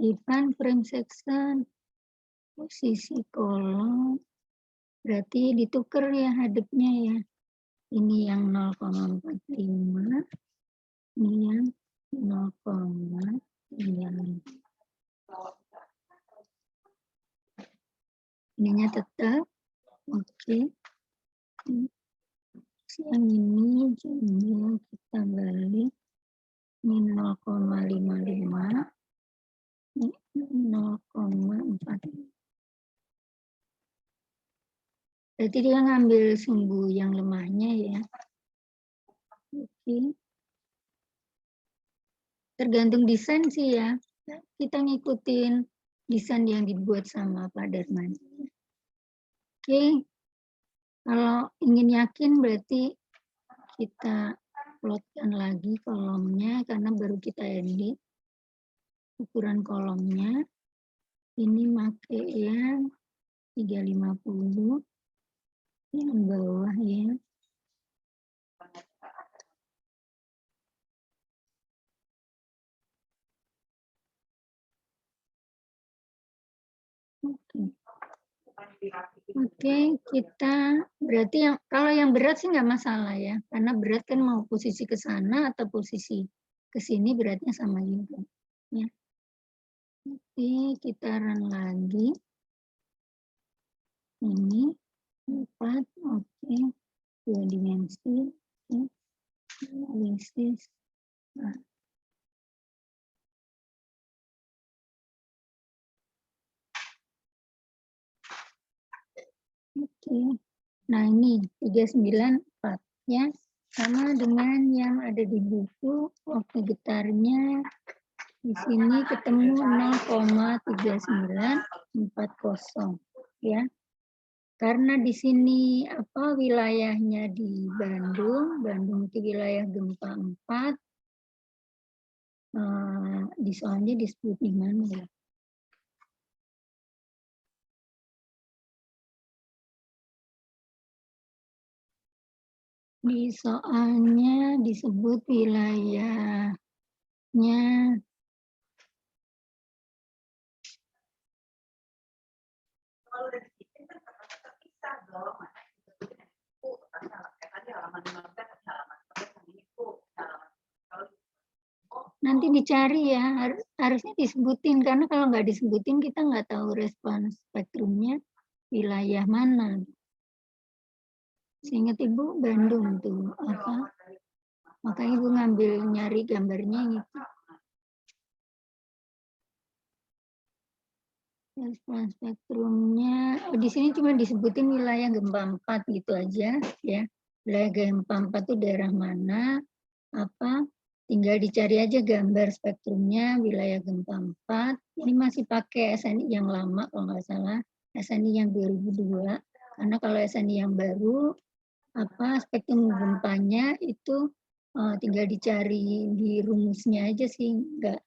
Ivan frame section, posisi kolom, berarti ditukar ya hadapnya ya. Ini yang 0,45, ini yang 0,9. Ininya tetap, oke. Yang ini jadinya kita balik, ini 0,55, ini 0,4. Berarti dia ngambil sumbu yang lemahnya ya. Oke. Tergantung desain sih ya. Kita ngikutin desain yang dibuat sama Pak Darman. Oke. Kalau ingin yakin berarti kita plotkan lagi kolomnya karena baru kita edit ukuran kolomnya. Ini pakai yang 350 yang bawah ya. Oke, kita berarti kalau yang berat sih nggak masalah ya, karena berat kan mau posisi ke sana atau posisi ke sini beratnya sama juga. Ya. Oke, kita run lagi. Ini 4, oke, 2 dimensi, oke. Analisis. Nah. Oke, nah ini 394 ya, sama dengan yang ada di buku. Waktu getarnya di sini ketemu 0,3940 ya. Karena di sini wilayahnya di Bandung, Bandung itu wilayah gempa 4. Di soalnya disebut di mana ya? Di soalnya disebut wilayahnya nanti dicari ya, harusnya disebutin karena kalau nggak disebutin kita nggak tahu respons spektrumnya wilayah mana. Seingat Ibu Bandung tuh makanya Ibu ngambil nyari gambarnya gitu. Respons spektrumnya di sini cuma disebutin wilayah gempa 4 gitu aja ya. Wilayah gempa 4 itu daerah mana, tinggal dicari aja gambar spektrumnya wilayah gempa 4. Ini masih pakai SNI yang lama kalau nggak salah, SNI yang 2002. Karena kalau SNI yang baru spektrum gempanya itu tinggal dicari di rumusnya aja sih, nggak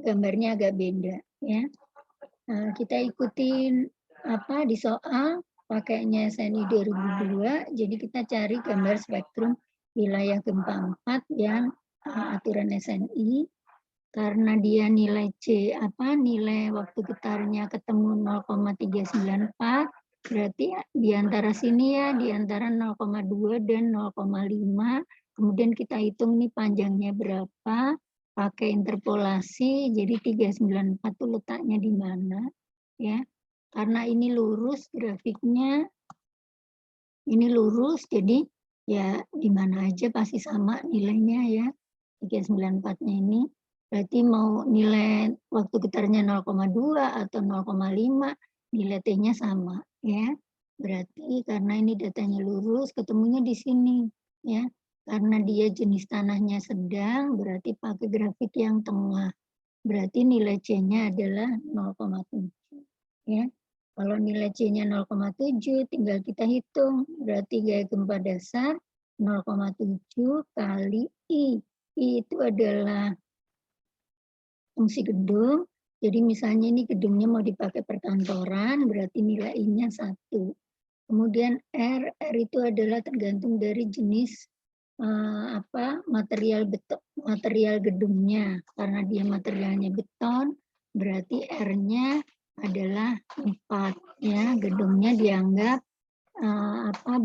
gambarnya agak beda ya. Nah, kita ikutin di soal pakainya SNI 2002, jadi kita cari gambar spektrum wilayah gempa 4 yang aturan SNI. Karena dia nilai C nilai waktu getarnya ketemu 0,394, berarti di antara sini ya, di antara 0,2 dan 0,5. Kemudian kita hitung nih panjangnya berapa, pakai interpolasi, jadi 394 itu letaknya di mana ya. Karena ini lurus grafiknya, ini lurus, jadi ya di mana aja pasti sama nilainya ya. 394-nya ini. Berarti mau nilai waktu getarnya 0,2 atau 0,5, nilai T-nya sama ya. Berarti karena ini datanya lurus, ketemunya di sini ya. Karena dia jenis tanahnya sedang, berarti pakai grafik yang tengah. Berarti nilai C-nya adalah 0,7 ya. Kalau nilai C-nya 0,7 tinggal kita hitung, berarti gaya gempa dasar 0,7 kali I. I itu adalah fungsi gedung. Jadi misalnya ini gedungnya mau dipakai perkantoran, berarti nilai I-nya 1. Kemudian R itu adalah tergantung dari jenis material gedungnya. Karena dia materialnya beton, berarti R-nya adalah 4 ya. Gedungnya dianggap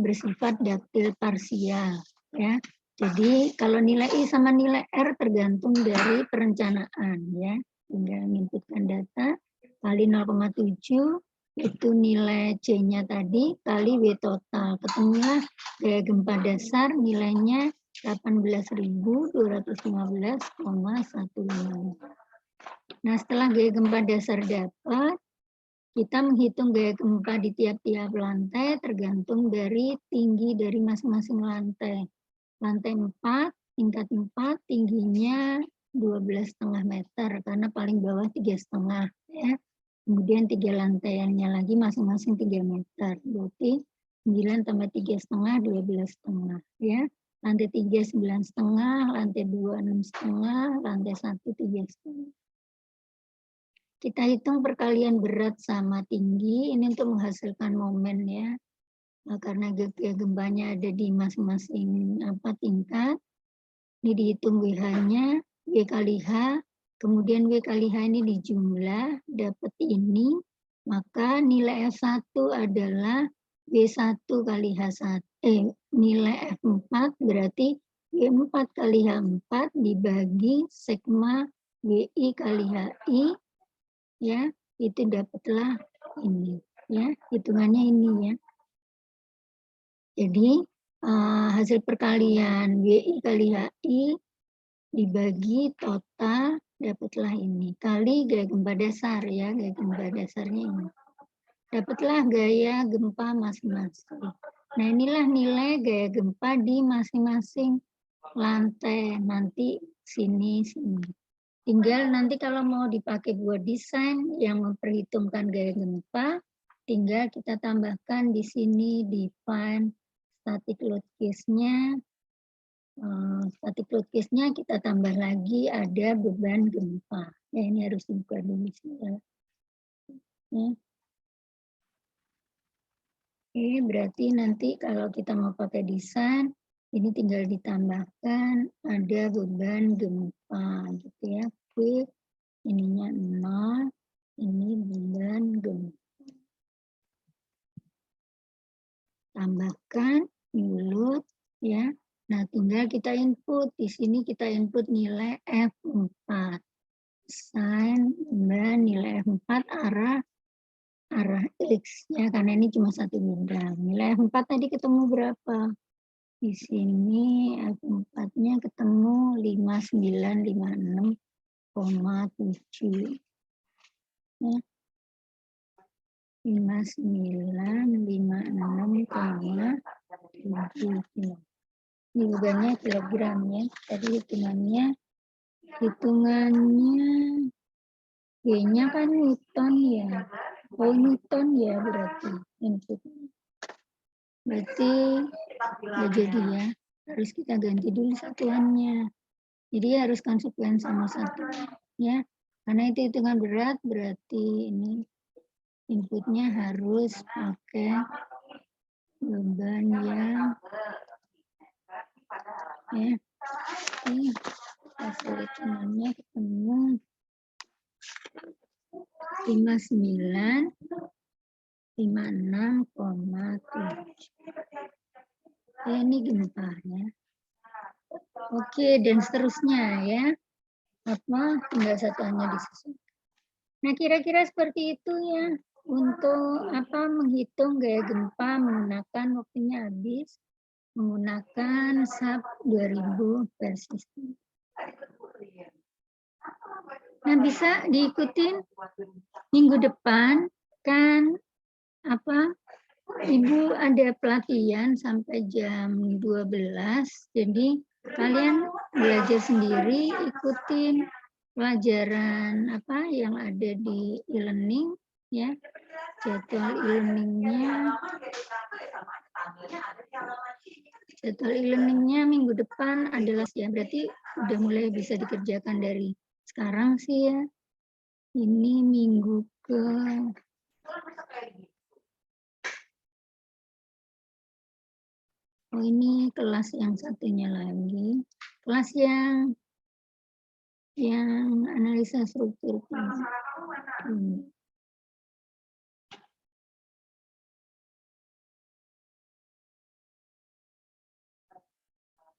bersifat daktil parsial ya. Jadi kalau nilai I sama nilai R tergantung dari perencanaan ya. Tinggal menginputkan data kali 0,7 itu nilai C-nya tadi kali W total. Ketemulah gaya gempa dasar nilainya 18.215,155. Nah, setelah gaya gempa dasar dapat, kita menghitung gaya gempa di tiap-tiap lantai tergantung dari tinggi dari masing-masing lantai. Lantai 4, tingkat 4, tingginya 12,5 meter, karena paling bawah 3,5 ya. Kemudian 3 lantaiannya lagi masing-masing 3 meter. Berarti 9 tambah 3,5, 12,5 ya. Lantai 3, 9,5, lantai 2, 6,5, lantai 1, 3,5. Kita hitung perkalian berat sama tinggi, ini untuk menghasilkan momen ya. Karena gempanya ada di masing-masing tingkat. Ini dihitung WH-nya, W kali H, kemudian W kali H ini dijumlah, dapat ini, maka nilai F1 adalah W1 kali H1, nilai F4 berarti W4 kali H4 dibagi sigma WI kali HI, ya, itu dapatlah ini, ya, hitungannya ini ya. Jadi hasil perkalian WI kali HI dibagi total dapatlah ini kali gaya gempa dasar ya, gaya gempa dasarnya ini. Dapatlah gaya gempa masing-masing. Nah, inilah nilai gaya gempa di masing-masing lantai, nanti sini. Tinggal nanti kalau mau dipakai buat desain yang memperhitungkan gaya gempa, tinggal kita tambahkan di sini define static load case-nya. Static load case-nya kita tambah lagi ada beban gempa. Ya, ini harus dibuka dulu ya. Oke, berarti nanti kalau kita mau pakai desain, ini tinggal ditambahkan ada beban gempa gitu ya. Quick, ininya 0, ini beban gempa. Tambahkan load ya. Nah, tinggal kita input. Di sini kita input nilai F4. Sin nilai F4 arah X ya, karena ini cuma 1 bidang. Nilai F4 tadi ketemu berapa? Di sini F4-nya ketemu 5956,7. Ya. 5956,7. Ini bebannya kilogram ya. Tadi hitungannya G-nya kan Newton ya. Oh, Newton ya berarti inputnya. Berarti ya jadi ya, harus kita ganti dulu satuannya. Jadi harus konsekuen sama satu ya. Karena itu hitungan berat, berarti ini inputnya harus pakai beban yang ya. Oke, hasil hitungannya ketemu 5956,7. Ya, ini gempanya. Oke, dan seterusnya ya. Tinggal satuannya disusun. Nah, kira-kira seperti itu ya. Untuk menghitung gaya gempa menggunakan waktunya habis, menggunakan SAP 2000 persistent. Nah, bisa diikutin minggu depan kan Ibu ada pelatihan sampai jam 12. Jadi kalian belajar sendiri, ikutin pelajaran yang ada di e-learning ya. Jadwal e-learningnya minggu depan adalah ya, berarti udah mulai bisa dikerjakan dari sekarang sih ya. Ini minggu ke Oh, ini kelas yang satunya lagi. Kelas yang analisa struktur.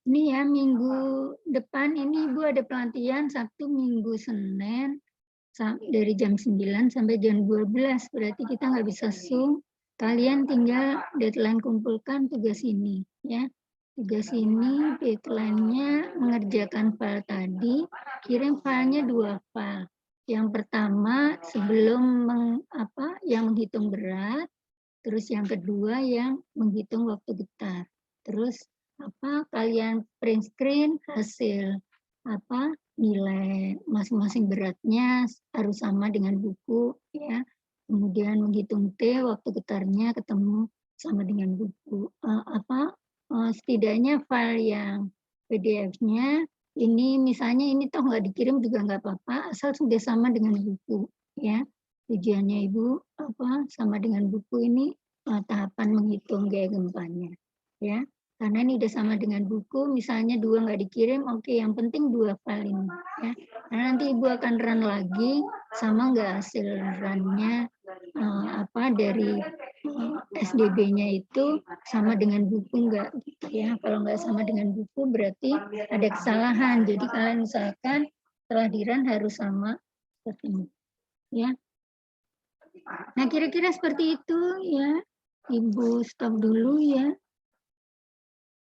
Ini ya, minggu depan ini Ibu ada pelatihan Sabtu, Minggu, Senin dari jam 9 sampai jam 12. Berarti kita nggak bisa Zoom. Kalian tinggal deadline kumpulkan tugas ini ya. Tugas ini deadline-nya mengerjakan file tadi, kirim filenya 2 file. Yang pertama sebelum yang menghitung berat, terus yang kedua yang menghitung waktu getar. Terus kalian print screen hasil nilai masing-masing beratnya harus sama dengan buku ya. Kemudian menghitung T waktu getarnya ketemu sama dengan buku. Setidaknya file yang PDF-nya ini misalnya ini toh nggak dikirim juga nggak apa-apa asal sudah sama dengan buku ya. Tujuannya Ibu sama dengan buku ini tahapan menghitung gaya gempanya ya. Karena ini udah sama dengan buku, misalnya 2 nggak dikirim, oke, yang penting 2 file ini. Ya. Karena nanti Ibu akan run lagi, sama nggak hasil run-nya dari SDB-nya itu sama dengan buku nggak gitu ya. Kalau nggak sama dengan buku berarti ada kesalahan. Jadi kalian misalkan setelah di-run harus sama seperti ini. Ya. Nah, kira-kira seperti itu ya. Ibu stop dulu ya.